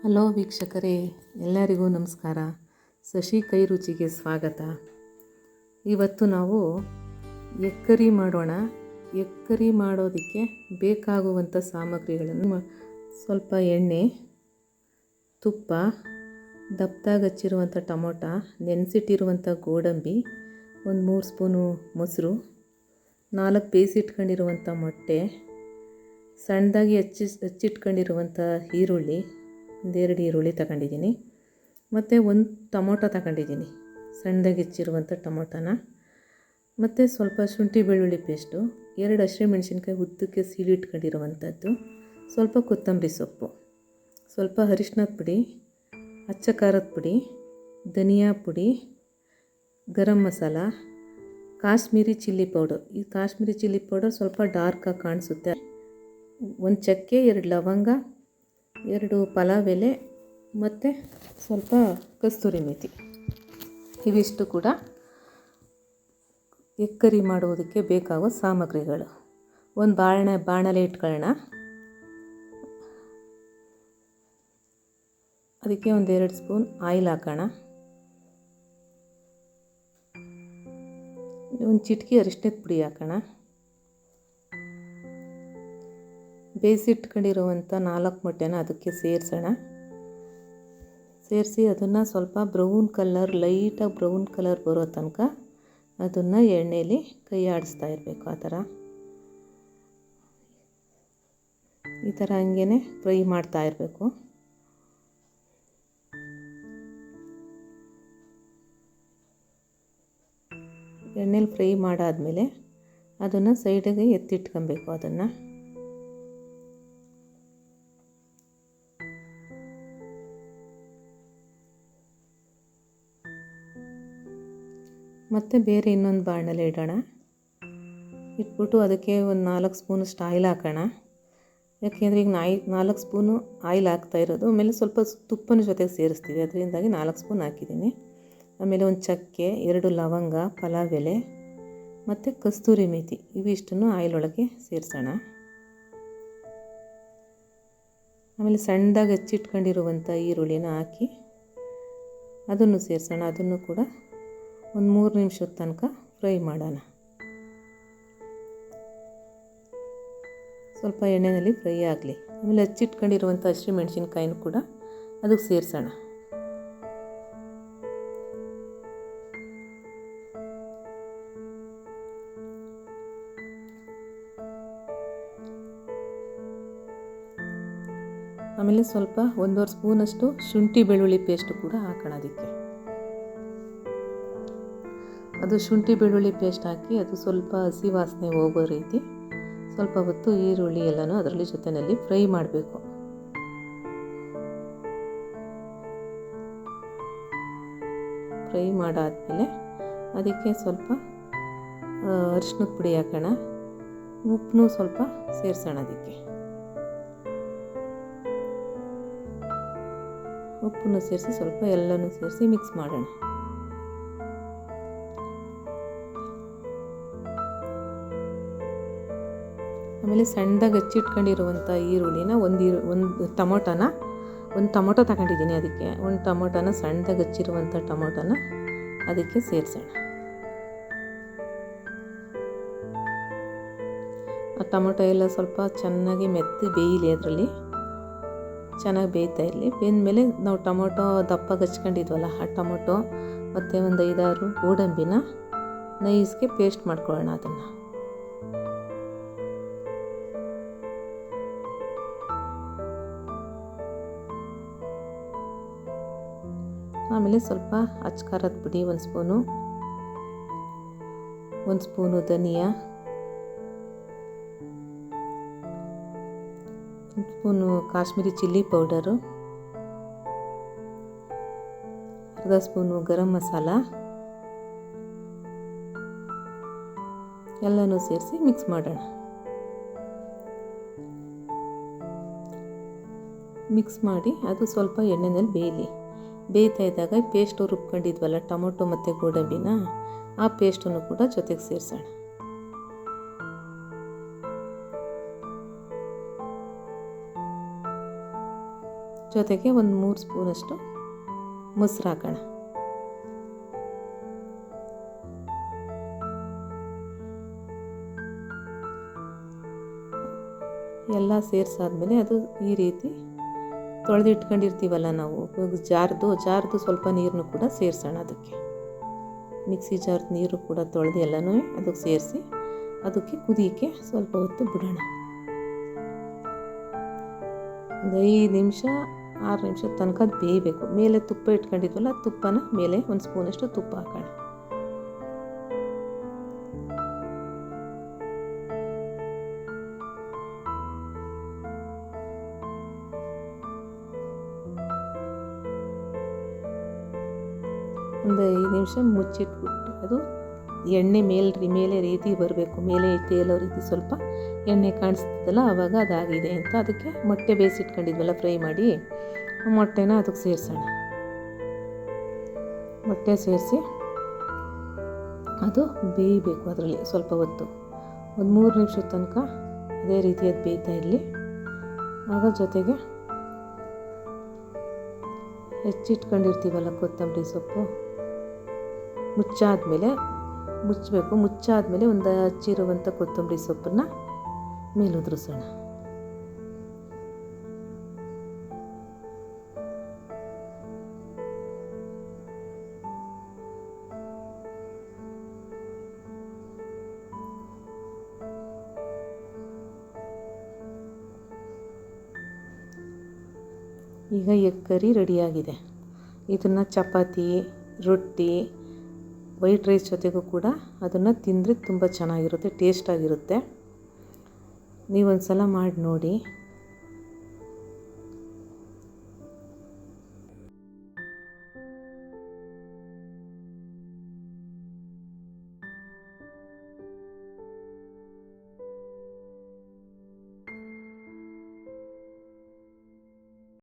Hello ವೀಕ್ಷಕರೇ, ಎಲ್ಲರಿಗೂ ನಮಸ್ಕಾರ. ಶಶಿ ಕೈ ರುಚಿಗೆ ಸ್ವಾಗತ. ಇವತ್ತು ನಾವು ಎಗ್ ಕರಿ ಮಾಡೋಣ. ಎಗ್ ಕರಿ ಮಾಡೋದಕ್ಕೆ ಬೇಕಾಗುವಂಥ ಸಾಮಗ್ರಿಗಳನ್ನು ಸ್ವಲ್ಪ ಎಣ್ಣೆ, ತುಪ್ಪ, ದಪ್ಪದಾಗಿ ಹಚ್ಚಿರುವಂಥ ಟೊಮೊಟೊ, ನೆನೆಸಿಟ್ಟಿರುವಂಥ ಗೋಡಂಬಿ, ಒಂದು 3 ಸ್ಪೂನು ಮೊಸರು, 4 ಬೇಯಿಸಿಟ್ಕೊಂಡಿರುವಂಥ ಮೊಟ್ಟೆ, ಸಣ್ಣದಾಗಿ ಹಚ್ಚಿಟ್ಕೊಂಡಿರುವಂಥ ಈರುಳ್ಳಿ, 2 ಈರುಳ್ಳಿ ತಗೊಂಡಿದ್ದೀನಿ, ಮತ್ತು 1 ಟೊಮೊಟೊ ತಗೊಂಡಿದ್ದೀನಿ, ಸಣ್ಣದಾಗಿ ಹೆಚ್ಚಿರುವಂಥ ಟೊಮೊಟೊನ, ಮತ್ತು ಸ್ವಲ್ಪ ಶುಂಠಿ ಬೆಳ್ಳುಳ್ಳಿ ಪೇಸ್ಟು, 2 ಹಸಿಮೆಣಸಿನ್ಕಾಯಿ ಉದ್ದಕ್ಕೆ ಸೀಳಿಟ್ಕೊಂಡಿರುವಂಥದ್ದು, ಸ್ವಲ್ಪ ಕೊತ್ತಂಬರಿ ಸೊಪ್ಪು, ಸ್ವಲ್ಪ ಅರಿಶಿನದ ಪುಡಿ, ಅಚ್ಚ ಖಾರದ ಪುಡಿ, ಧನಿಯಾ ಪುಡಿ, ಗರಂ ಮಸಾಲ, ಕಾಶ್ಮೀರಿ ಚಿಲ್ಲಿ ಪೌಡರ್. ಈ ಕಾಶ್ಮೀರಿ ಚಿಲ್ಲಿ ಪೌಡರ್ ಸ್ವಲ್ಪ ಡಾರ್ಕಾಗಿ ಕಾಣಿಸುತ್ತೆ. 1 ಚಕ್ಕೆ, 2 ಲವಂಗ, 2 ಪಲಾವ್ ಎಲೆ, ಮತ್ತು ಸ್ವಲ್ಪ ಕಸ್ತೂರಿ ಮೇಥಿ. ಇವಿಷ್ಟು ಕೂಡ ಎಗ್ ಕರಿ ಮಾಡುವುದಕ್ಕೆ ಬೇಕಾಗುವ ಸಾಮಗ್ರಿಗಳು. ಒಂದು ಬಾಣಲೆ ಇಟ್ಕೊಳ್ಳೋಣ. ಅದಕ್ಕೆ 1-2 ಸ್ಪೂನ್ ಆಯಿಲ್ ಹಾಕೋಣ. ಒಂದು ಚಿಟಿಕೆ ಅರಿಶಿನದ ಪುಡಿ ಹಾಕೋಣ. ಬೇಯಿಸಿಟ್ಕೊಂಡಿರುವಂಥ 4 ಮೊಟ್ಟೆನ ಅದಕ್ಕೆ ಸೇರಿಸೋಣ. ಸೇರಿಸಿ ಅದನ್ನು ಸ್ವಲ್ಪ ಲೈಟಾಗಿ ಬ್ರೌನ್ ಕಲರ್ ಬರೋ ತನಕ ಅದನ್ನು ಎಣ್ಣೆಯಲ್ಲಿ ಕೈ ಆಡಿಸ್ತಾ ಇರಬೇಕು. ಈ ಥರ ಹಂಗೇ ಫ್ರೈ ಮಾಡ್ತಾ ಇರಬೇಕು. ಎಣ್ಣೆಲಿ ಫ್ರೈ ಮಾಡಾದಮೇಲೆ ಅದನ್ನು ಸೈಡಿಗೆ ಎತ್ತಿಟ್ಕೊಬೇಕು. ಅದನ್ನು ಮತ್ತು ಬೇರೆ ಇನ್ನೊಂದು ಬಾಣಲೆ ಇಡೋಣ. ಇಟ್ಬಿಟ್ಟು ಅದಕ್ಕೆ ಒಂದು 4 ಸ್ಪೂನಷ್ಟು ಆಯಿಲ್ ಹಾಕೋಣ. ಯಾಕೆಂದರೆ ಈಗ 4 ಸ್ಪೂನು ಆಯಿಲ್ ಹಾಕ್ತಾ ಇರೋದು. ಆಮೇಲೆ ಸ್ವಲ್ಪ ತುಪ್ಪನ ಜೊತೆಗೆ ಸೇರಿಸ್ತೀವಿ, ಅದರಿಂದಾಗಿ 4 ಸ್ಪೂನ್ ಹಾಕಿದ್ದೀನಿ. ಆಮೇಲೆ 1 ಚಕ್ಕೆ, 2 ಲವಂಗ, ಪಲಾವ್ ಎಲೆ, ಮತ್ತು ಕಸ್ತೂರಿ ಮೇಥಿ, ಇವಿಷ್ಟನ್ನು ಆಯಿಲ್ ಒಳಗೆ ಸೇರಿಸೋಣ. ಆಮೇಲೆ ಸಣ್ಣದಾಗಿ ಹಚ್ಚಿಟ್ಕೊಂಡಿರುವಂಥ ಈರುಳ್ಳಿನ ಹಾಕಿ ಅದನ್ನು ಸೇರಿಸೋಣ. ಅದನ್ನು ಕೂಡ ಒಂದು 3 ನಿಮಿಷದ ತನಕ ಫ್ರೈ ಮಾಡೋಣ. ಸ್ವಲ್ಪ ಎಣ್ಣೆಯಲ್ಲಿ ಫ್ರೈ ಆಗಲಿ. ಆಮೇಲೆ ಹಚ್ಚಿಟ್ಕೊಂಡಿರುವಂಥ ಹಸಿಮೆಣಸಿನ್ಕಾಯಿನೂ ಕೂಡ ಅದಕ್ಕೆ ಸೇರಿಸೋಣ. ಆಮೇಲೆ ಸ್ವಲ್ಪ 1.5 ಸ್ಪೂನಷ್ಟು ಶುಂಠಿ ಬೆಳ್ಳುಳ್ಳಿ ಪೇಸ್ಟು ಕೂಡ ಹಾಕೋಣ. ಅದಕ್ಕೆ ಅದು ಶುಂಠಿ ಬೆಳ್ಳುಳ್ಳಿ ಪೇಸ್ಟ್ ಹಾಕಿ ಅದು ಸ್ವಲ್ಪ ಹಸಿ ವಾಸನೆ ಹೋಗೋ ರೀತಿ ಸ್ವಲ್ಪ ಹೊತ್ತು ಈರುಳ್ಳಿ ಎಲ್ಲನೂ ಅದರಲ್ಲಿ ಜೊತೆಯಲ್ಲಿ ಫ್ರೈ ಮಾಡಬೇಕು. ಫ್ರೈ ಮಾಡಾದಮೇಲೆ ಅದಕ್ಕೆ ಸ್ವಲ್ಪ ಅರಿಶಿನದ ಪುಡಿ ಹಾಕೋಣ. ಉಪ್ಪನ್ನು ಸ್ವಲ್ಪ ಸೇರಿಸೋಣ. ಅದಕ್ಕೆ ಉಪ್ಪನ್ನು ಸೇರಿಸಿ ಸ್ವಲ್ಪ ಎಲ್ಲನೂ ಸೇರಿಸಿ ಮಿಕ್ಸ್ ಮಾಡೋಣ. ಆಮೇಲೆ ಸಣ್ಣದಾಗಿ ಹಚ್ಚಿಟ್ಕೊಂಡಿರುವಂಥ ಈರುಳ್ಳಿನ ಒಂದು ಟೊಮೊಟೊ ತಗೊಂಡಿದ್ದೀನಿ. ಅದಕ್ಕೆ 1 ಟೊಮೊಟೊನ ಸಣ್ಣದಾಗಿ ಹಚ್ಚಿರುವಂಥ ಟೊಮೊಟೊನ ಅದಕ್ಕೆ ಸೇರಿಸೋಣ. ಆ ಟೊಮೊಟೊ ಎಲ್ಲ ಸ್ವಲ್ಪ ಚೆನ್ನಾಗಿ ಮೆತ್ತು ಬೇಯಲಿ, ಅದರಲ್ಲಿ ಚೆನ್ನಾಗಿ ಬೇಯ್ತಾ ಇರಲಿ. ಬೆಂದಮೇಲೆ ನಾವು ಟೊಮೊಟೊ ದಪ್ಪಾಗಿ ಹಚ್ಕೊಂಡಿದ್ವಲ್ಲ, ಆ ಟೊಮೊಟೊ ಮತ್ತು ಒಂದು 5-6 ಗೋಡಂಬಿನ ನೈಸ್ಗೆ ಪೇಸ್ಟ್ ಮಾಡ್ಕೊಳ್ಳೋಣ. ಅದನ್ನು ಆಮೇಲೆ ಸ್ವಲ್ಪ ಅಚ್ಚ ಖಾರದ ಪುಡಿ 1 ಸ್ಪೂನು, 1 ಸ್ಪೂನು ಧನಿಯಾ, 1 ಸ್ಪೂನು ಕಾಶ್ಮೀರಿ ಚಿಲ್ಲಿ ಪೌಡರು, ಅರ್ಧ ಸ್ಪೂನು ಗರಂ ಮಸಾಲ ಎಲ್ಲನೂ ಸೇರಿಸಿ ಮಿಕ್ಸ್ ಮಾಡೋಣ. ಮಿಕ್ಸ್ ಮಾಡಿ ಅದು ಸ್ವಲ್ಪ ಎಣ್ಣೆಯಲ್ಲಿ ಬೇಯ್ತಾ ಇದ್ದಾಗ ಪೇಸ್ಟು ರುಬ್ಕೊಂಡಿದ್ವಲ್ಲ ಟೊಮೊಟೊ ಮತ್ತು ಗೋಡಂಬಿನ, ಆ ಪೇಸ್ಟನ್ನು ಕೂಡ ಜೊತೆಗೆ ಸೇರಿಸೋಣ. ಜೊತೆಗೆ ಒಂದು 3 ಸ್ಪೂನಷ್ಟು ಮೊಸರು ಹಾಕೋಣ. ಎಲ್ಲ ಸೇರಿಸಾದ್ಮೇಲೆ ಅದು ಈ ರೀತಿ ತೊಳೆದಿಟ್ಕೊಂಡಿರ್ತೀವಲ್ಲ ನಾವು ಜಾರ್ದು ಸ್ವಲ್ಪ ನೀರನ್ನು ಕೂಡ ಸೇರಿಸೋಣ. ಅದಕ್ಕೆ ಮಿಕ್ಸಿ ಜಾರ್ದು ನೀರು ಕೂಡ ತೊಳೆದು ಎಲ್ಲನೂ ಅದಕ್ಕೆ ಸೇರಿಸಿ ಅದಕ್ಕೆ ಕುದಿಯೋಕ್ಕೆ ಸ್ವಲ್ಪ ಹೊತ್ತು ಬಿಡೋಣ. ಒಂದು 5 ನಿಮಿಷ 6 ನಿಮಿಷದ ತನಕ ಅದು ಬೇಯಬೇಕು. ಮೇಲೆ ತುಪ್ಪ ಇಟ್ಕೊಂಡಿದ್ವಲ್ಲ, ತುಪ್ಪನ ಮೇಲೆ 1 ಸ್ಪೂನಷ್ಟು ತುಪ್ಪ ಹಾಕೋಣ. ಒಂದು 5 ನಿಮಿಷ ಮುಚ್ಚಿಟ್ಬಿಟ್ಟು ಅದು ಎಣ್ಣೆ ಮೇಲೆ ರೀತಿ ಬರಬೇಕು. ಮೇಲೆ ತೇಲೋ ರೀತಿ ಸ್ವಲ್ಪ ಎಣ್ಣೆ ಕಾಣಿಸ್ತದಲ್ಲ, ಆವಾಗ ಅದಾಗಿದೆ ಅಂತ. ಅದಕ್ಕೆ ಮೊಟ್ಟೆ ಬೇಯಿಸಿಟ್ಕೊಂಡಿದ್ವಲ್ಲ ಫ್ರೈ ಮಾಡಿ, ಮೊಟ್ಟೆನ ಅದಕ್ಕೆ ಸೇರಿಸೋಣ. ಮೊಟ್ಟೆ ಸೇರಿಸಿ ಅದು ಬೇಯಬೇಕು. ಅದರಲ್ಲಿ ಸ್ವಲ್ಪ ಹೊತ್ತು ಒಂದು 3 ನಿಮಿಷದ ತನಕ ಅದೇ ರೀತಿ ಅದು ಬೇಯ್ತಾ ಇರಲಿ. ಆಗ ಜೊತೆಗೆ ಹೆಚ್ಚಿಟ್ಕೊಂಡಿರ್ತೀವಲ್ಲ ಕೊತ್ತಂಬರಿ ಸೊಪ್ಪು, ಮುಚ್ಚಾದ್ಮೇಲೆ ಒಂದು ಹಚ್ಚಿರುವಂಥ ಕೊತ್ತಂಬರಿ ಸೊಪ್ಪನ್ನು ಮೇಲೆ ಉದುರಿಸೋಣ. ಈಗ ಎಗ್ ಕರಿ ರೆಡಿಯಾಗಿದೆ. ಇದನ್ನು ಚಪಾತಿ, ರೊಟ್ಟಿ, ವೈಟ್ ರೈಸ್ ಜೊತೆಗೂ ಕೂಡ ಅದನ್ನು ತಿಂದರೆ ತುಂಬ ಚೆನ್ನಾಗಿರುತ್ತೆ, ಟೇಸ್ಟಾಗಿರುತ್ತೆ. ನೀವೊಂದು ಸಲ ಮಾಡಿ ನೋಡಿ.